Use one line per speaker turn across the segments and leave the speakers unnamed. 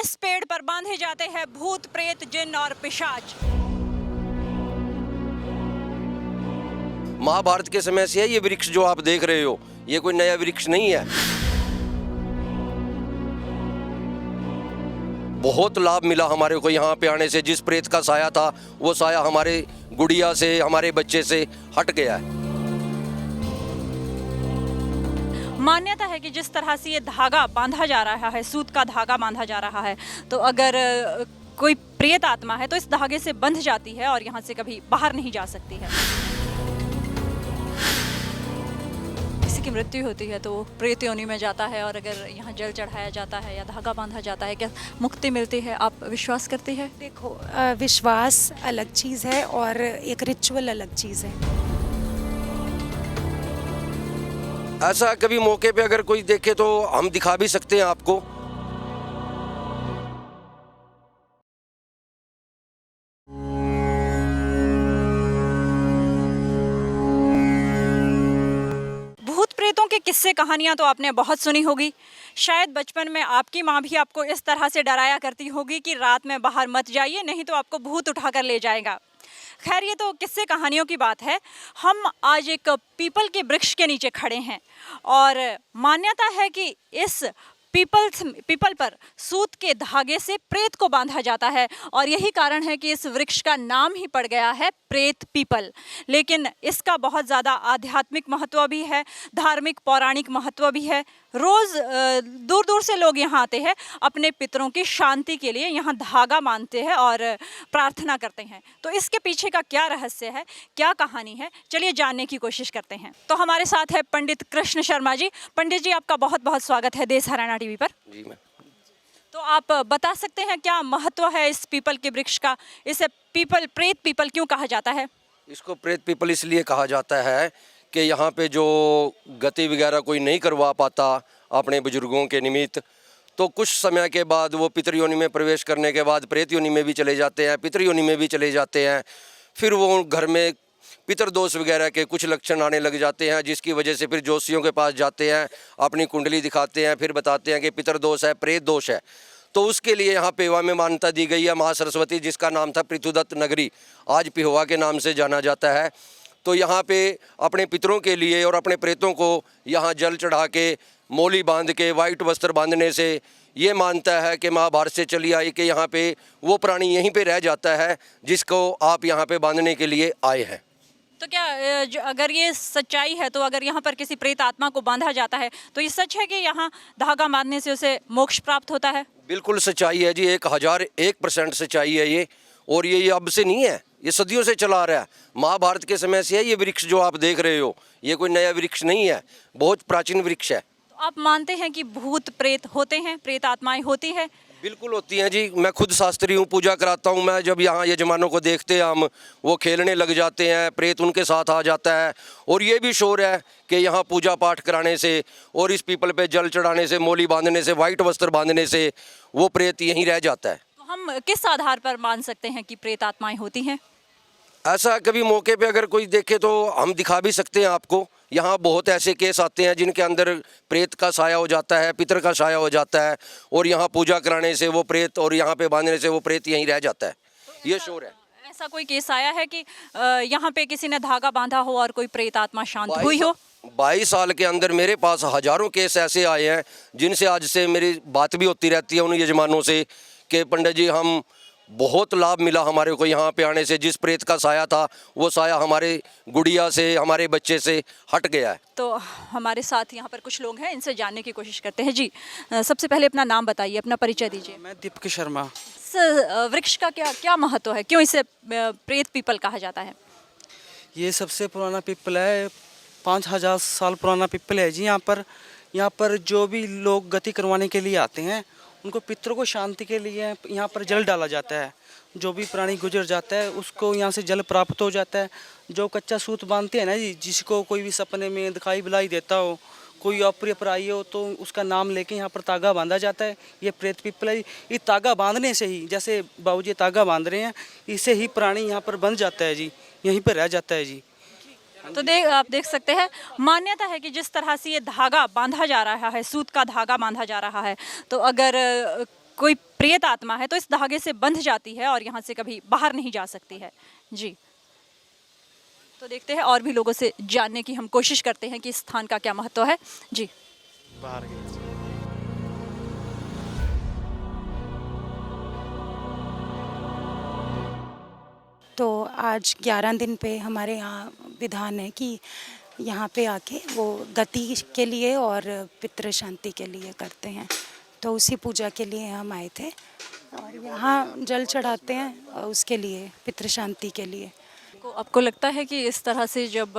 इस पेड़ पर बांधे जाते हैं भूत प्रेत जिन्न और पिशाच।
महाभारत के समय से है ये वृक्ष जो आप देख रहे हो, ये कोई नया वृक्ष नहीं है। बहुत लाभ मिला हमारे को यहाँ पे आने से। जिस प्रेत का साया था वो साया हमारे गुड़िया से, हमारे बच्चे से हट गया है।
मान्यता है कि जिस तरह से ये धागा बांधा जा रहा है, सूत का धागा बांधा जा रहा है, तो अगर कोई प्रेत आत्मा है तो इस धागे से बंध जाती है और यहाँ से कभी बाहर नहीं जा सकती है। किसी की मृत्यु होती है तो प्रेत योनि में जाता है, और अगर यहाँ जल चढ़ाया जाता है या धागा बांधा जाता है, क्या मुक्ति मिलती है? आप विश्वास करते हैं?
देखो, विश्वास अलग चीज़ है और एक रिचुअल अलग चीज़ है।
ऐसा कभी मौके पे अगर कोई देखे तो हम दिखा भी सकते हैं आपको।
भूत प्रेतों के किस्से कहानियां तो आपने बहुत सुनी होगी। शायद बचपन में आपकी माँ भी आपको इस तरह से डराया करती होगी कि रात में बाहर मत जाइए, नहीं तो आपको भूत उठाकर ले जाएगा। खैर, ये तो किस्से कहानियों की बात है। हम आज एक पीपल के वृक्ष के नीचे खड़े हैं और मान्यता है कि इस पीपल पर सूत के धागे से प्रेत को बांधा जाता है, और यही कारण है कि इस वृक्ष का नाम ही पड़ गया है प्रेत पीपल। लेकिन इसका बहुत ज़्यादा आध्यात्मिक महत्व भी है, धार्मिक पौराणिक महत्व भी है। रोज़ दूर दूर से लोग यहाँ आते हैं, अपने पितरों की शांति के लिए यहाँ धागा बांधते हैं और प्रार्थना करते हैं। तो इसके पीछे का क्या रहस्य है, क्या कहानी है, चलिए जानने की कोशिश करते हैं। तो हमारे साथ है पंडित कृष्ण शर्मा जी। पंडित जी, आपका बहुत बहुत स्वागत है देश हरियाणा टीवी पर।
जी मैम।
तो आप बता सकते हैं क्या महत्व है इस पीपल के वृक्ष का? इसे प्रेत पीपल क्यों कहा जाता है?
इसको प्रेत पीपल इसलिए कहा जाता है कि यहाँ पे जो गति वगैरह कोई नहीं करवा पाता अपने बुजुर्गों के निमित्त, तो कुछ समय के बाद वो पितृ योनि में प्रवेश करने के बाद प्रेत योनि में भी चले जाते हैं, पितृ योनि में भी चले जाते हैं। फिर वो घर में पितृदोष वगैरह के कुछ लक्षण आने लग जाते हैं, जिसकी वजह से फिर ज्योतिषियों के पास जाते हैं, अपनी कुंडली दिखाते हैं, फिर बताते हैं कि पितृदोष है, प्रेत दोष है। तो उसके लिए यहाँ पेवा में मान्यता दी गई है। माँ सरस्वती, जिसका नाम था पृथुदत्त नगरी, आज पेवा के नाम से जाना जाता है। तो यहाँ पे अपने पितरों के लिए और अपने प्रेतों को यहाँ जल चढ़ा के, मोली बांध के, वाइट वस्त्र बांधने से ये मानता है कि महाभारत से चली आई कि यहाँ पे वो प्राणी यहीं पे रह जाता है जिसको आप यहाँ पे बांधने के लिए आए हैं।
तो क्या अगर ये सच्चाई है, तो अगर यहाँ पर किसी प्रेत आत्मा को बांधा जाता है तो ये सच है कि यहाँ धागा बांधने से उसे मोक्ष प्राप्त होता है?
बिल्कुल सच्चाई है जी, 1001% सच्चाई है ये। और ये अब से नहीं है, ये सदियों से चला आ रहा है। महाभारत के समय से है ये वृक्ष जो आप देख रहे हो, ये कोई नया वृक्ष नहीं है, बहुत प्राचीन वृक्ष है।
तो आप मानते हैं कि भूत प्रेत होते हैं, प्रेत आत्माएं होती है?
बिल्कुल होती हैं जी। मैं खुद शास्त्री हूँ, पूजा कराता हूँ मैं। जब यहाँ यजमानों को देखते हैं हम, वो खेलने लग जाते हैं, प्रेत उनके साथ आ जाता है। और ये भी शोर है कि यहाँ पूजा पाठ कराने से और इस पीपल पे जल चढ़ाने से, मोली बांधने से, वाइट वस्त्र बांधने से वो प्रेत यहीं रह जाता है।
तो हम किस आधार पर मान सकते हैं कि प्रेत आत्माएं होती हैं?
ऐसा कभी मौके पे अगर कोई देखे तो हम दिखा भी सकते हैं आपको। यहाँ बहुत ऐसे केस आते हैं जिनके अंदर प्रेत का साया हो जाता है, पितर का साया हो जाता है, और यहाँ पूजा कराने से वो प्रेत और यहाँ पे बांधने से वो प्रेत यहीं रह जाता है।
तो
ये शोर है।
ऐसा कोई केस आया है कि यहाँ पे किसी ने धागा बांधा हो और कोई प्रेत आत्मा शांत हुई हो?
22 साल के अंदर मेरे पास हजारों केस ऐसे आए हैं जिनसे आज से मेरी बात भी होती रहती है उन यजमानों से कि पंडित जी, हम बहुत लाभ मिला हमारे को यहाँ पे आने से। जिस प्रेत का साया था वो साया हमारे गुड़िया से, हमारे बच्चे से हट गया है।
तो हमारे साथ यहाँ पर कुछ लोग हैं, इनसे जानने की कोशिश करते हैं। जी, सबसे पहले अपना नाम बताइए, अपना परिचय दीजिए।
मैं दीपक शर्मा।
इस वृक्ष का क्या क्या महत्व है, क्यों इसे प्रेत पीपल कहा जाता है?
ये सबसे पुराना पीपल है, 5000 साल पुराना पीपल है जी। यहाँ पर जो भी लोग गति करवाने के लिए आते हैं, उनको पितरों को शांति के लिए यहाँ पर जल डाला जाता है। जो भी प्राणी गुजर जाता है उसको यहाँ से जल प्राप्त हो जाता है। जो कच्चा सूत बांधते हैं ना जी, जिसको कोई भी सपने में दिखाई बुलाई देता हो, कोई अप्रिय पराई हो, तो उसका नाम लेके यहाँ पर तागा बांधा जाता है। ये प्रेत पीपल है। ये तागा बांधने से ही, जैसे बाबूजी तागा बांध रहे हैं, इससे ही प्राणी यहाँ पर बंध जाता है जी, यहीं पर रह जाता है जी।
तो आप देख सकते हैं, मान्यता है कि जिस तरह से ये धागा बांधा जा रहा है, सूत का धागा बांधा जा रहा है, तो अगर कोई प्रेत आत्मा है तो इस धागे से बंध जाती है और यहाँ से कभी बाहर नहीं जा सकती है। जी, तो देखते हैं और भी लोगों से जानने की हम कोशिश करते हैं कि इस स्थान का क्या महत्व है। जी,
बाहर गए।
तो आज 11 दिन पे हमारे यहाँ विधान है कि यहाँ पे आके वो गति के लिए और पितृ शांति के लिए करते हैं। तो उसी पूजा के लिए हम आए थे और यहाँ जल चढ़ाते हैं उसके लिए, पितृ शांति के लिए।
आपको लगता है कि इस तरह से जब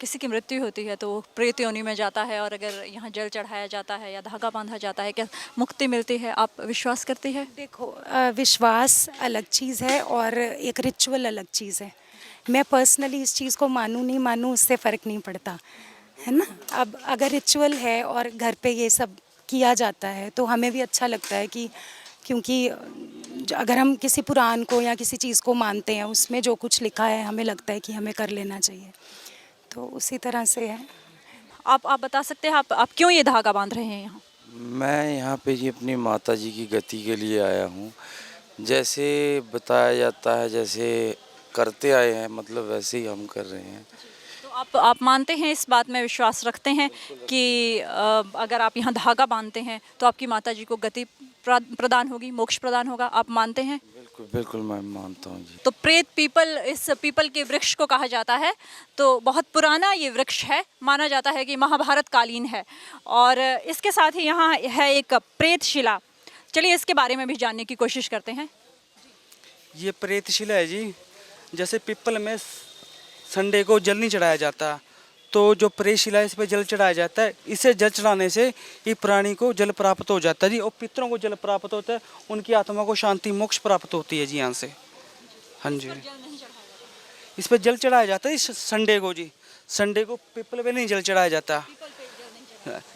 किसी की मृत्यु होती है तो वो प्रेत योनि में जाता है और अगर यहाँ जल चढ़ाया जाता है या धागा बांधा जाता है, क्या मुक्ति मिलती है? आप विश्वास करती है?
देखो, विश्वास अलग चीज़ है और एक रिचुअल अलग चीज़ है। मैं पर्सनली इस चीज़ को मानूँ नहीं मानूँ उससे फ़र्क नहीं पड़ता, है ना। अब अगर रिचुअल है और घर पे ये सब किया जाता है तो हमें भी अच्छा लगता है कि, क्योंकि अगर हम किसी पुराण को या किसी चीज़ को मानते हैं उसमें जो कुछ लिखा है हमें लगता है कि हमें कर लेना चाहिए, तो उसी तरह से है।
आप बता सकते हैं आप क्यों ये धागा बांध रहे हैं यहाँ?
मैं यहाँ पे जी अपनी माता जी की गति के लिए आया हूँ। जैसे बताया जाता है, जैसे करते आए हैं, मतलब वैसे ही हम कर रहे हैं।
तो आप मानते हैं, इस बात में विश्वास रखते हैं कि अगर आप यहाँ धागा बांधते हैं तो आपकी माता जी को गति प्रदान होगी, मोक्ष प्रदान होगा, आप मानते हैं?
बिल्कुल बिल्कुल मैं मानता हूँ जी।
तो प्रेत पीपल, इस पीपल के वृक्ष को कहा जाता है, तो बहुत पुराना ये वृक्ष है, माना जाता है कि महाभारत कालीन है। और इसके साथ ही यहाँ है एक प्रेत शिला। चलिए इसके बारे में भी जानने की कोशिश करते हैं।
ये प्रेत शिला है जी। जैसे पीपल में संडे को जल नहीं चढ़ाया जाता, तो जो प्रेत शिला है इस पर जल चढ़ाया जाता है। इसे जल चढ़ाने से ये प्राणी को जल प्राप्त हो जाता है जी, और पितरों को जल प्राप्त होता है, उनकी आत्मा को शांति मोक्ष प्राप्त होती है जी यहाँ से। हाँ जी, इस पर जल चढ़ाया जाता है इस संडे को जी। संडे को पीपल पे नहीं जल चढ़ाया जाता,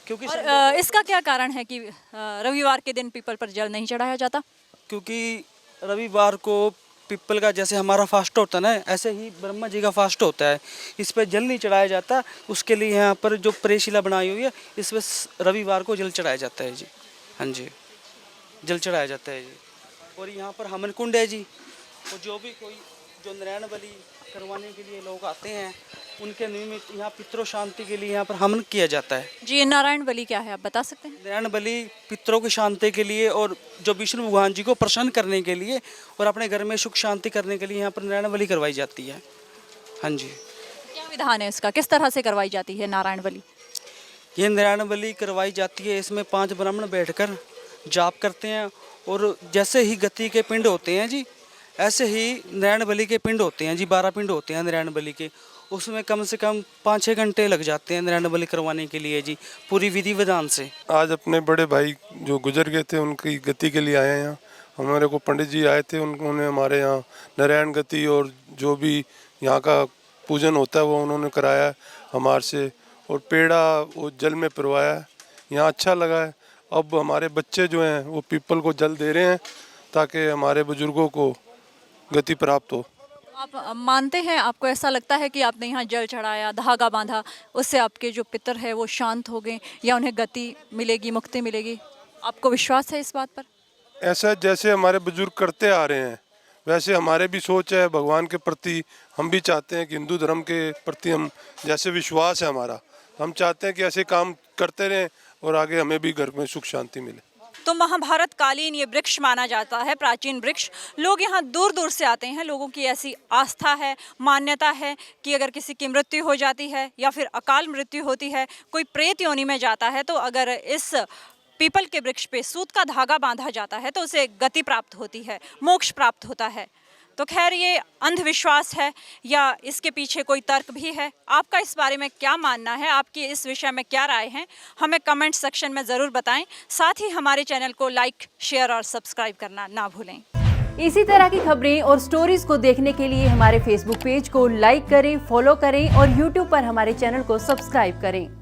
क्योंकि
और इसका क्या कारण है कि रविवार के दिन पीपल पर जल नहीं चढ़ाया जाता?
क्योंकि रविवार को पीपल का जैसे हमारा फास्ट होता है ना, ऐसे ही ब्रह्मा जी का फास्ट होता है। इस पर जल नहीं चढ़ाया जाता, उसके लिए यहाँ पर जो प्रेशिला बनाई हुई है इस पर रविवार को जल चढ़ाया जाता है जी। हाँ जी, जल चढ़ाया जाता है जी। और यहाँ पर हवन कुंड है जी, और जो भी कोई जो नारायण बलि करवाने के लिए लोग आते हैं उनके निमित्त यहाँ पितरों शांति के लिए यहाँ पर हवन किया जाता है
जी। ये नारायण बलि क्या है, आप बता सकते हैं?
नारायण बलि पितरों की शांति के लिए और जो विष्णु भगवान जी को प्रसन्न करने के लिए और अपने घर में सुख शांति करने के लिए यहाँ पर नारायण बलि करवाई जाती है। हाँ जी।
क्या विधान है इसका, किस तरह से करवाई जाती है नारायण बलि?
ये नारायण बलि करवाई जाती है, इसमें 5 ब्राह्मण बैठकर जाप करते हैं, और जैसे ही गति के पिंड होते हैं जी, ऐसे ही नारायण बलि के पिंड होते हैं जी। 12 पिंड होते हैं नारायण बलि के, उसमें कम से कम 5-6 घंटे लग जाते हैं नारायण बलि करवाने के लिए जी, पूरी विधि विधान से।
आज अपने बड़े भाई जो गुजर गए थे उनकी गति के लिए आए हैं यहाँ। हमारे को पंडित जी आए थे, उन्होंने हमारे यहाँ नारायण गति और जो भी यहाँ का पूजन होता है वो उन्होंने कराया है हमारे से, और पेड़ा वो जल में पिरवाया है। यहाँ अच्छा लगा है। अब हमारे बच्चे जो हैं वो पीपल को जल दे रहे हैं ताकि हमारे बुजुर्गों को गति प्राप्त हो।
आप मानते हैं, आपको ऐसा लगता है कि आपने यहाँ जल चढ़ाया, धागा बांधा, उससे आपके जो पितर है वो शांत हो गए या उन्हें गति मिलेगी, मुक्ति मिलेगी? आपको विश्वास है इस बात पर?
ऐसा जैसे हमारे बुजुर्ग करते आ रहे हैं वैसे हमारे भी सोच है भगवान के प्रति। हम भी चाहते हैं कि हिंदू धर्म के प्रति हम जैसे विश्वास है हमारा, हम चाहते हैं कि ऐसे काम करते रहें और आगे हमें भी घर में सुख शांति मिले।
तो महाभारत कालीन ये वृक्ष माना जाता है, प्राचीन वृक्ष। लोग यहाँ दूर दूर से आते हैं। लोगों की ऐसी आस्था है, मान्यता है कि अगर किसी की मृत्यु हो जाती है या फिर अकाल मृत्यु होती है, कोई प्रेत योनि में जाता है, तो अगर इस पीपल के वृक्ष पे सूत का धागा बांधा जाता है तो उसे गति प्राप्त होती है, मोक्ष प्राप्त होता है। तो खैर ये अंधविश्वास है या इसके पीछे कोई तर्क भी है? आपका इस बारे में क्या मानना है, आपकी इस विषय में क्या राय है, हमें कमेंट सेक्शन में ज़रूर बताएं। साथ ही हमारे चैनल को लाइक, शेयर और सब्सक्राइब करना ना भूलें।
इसी तरह की खबरें और स्टोरीज को देखने के लिए हमारे फेसबुक पेज को लाइक करें, फॉलो करें और यूट्यूब पर हमारे चैनल को सब्सक्राइब करें।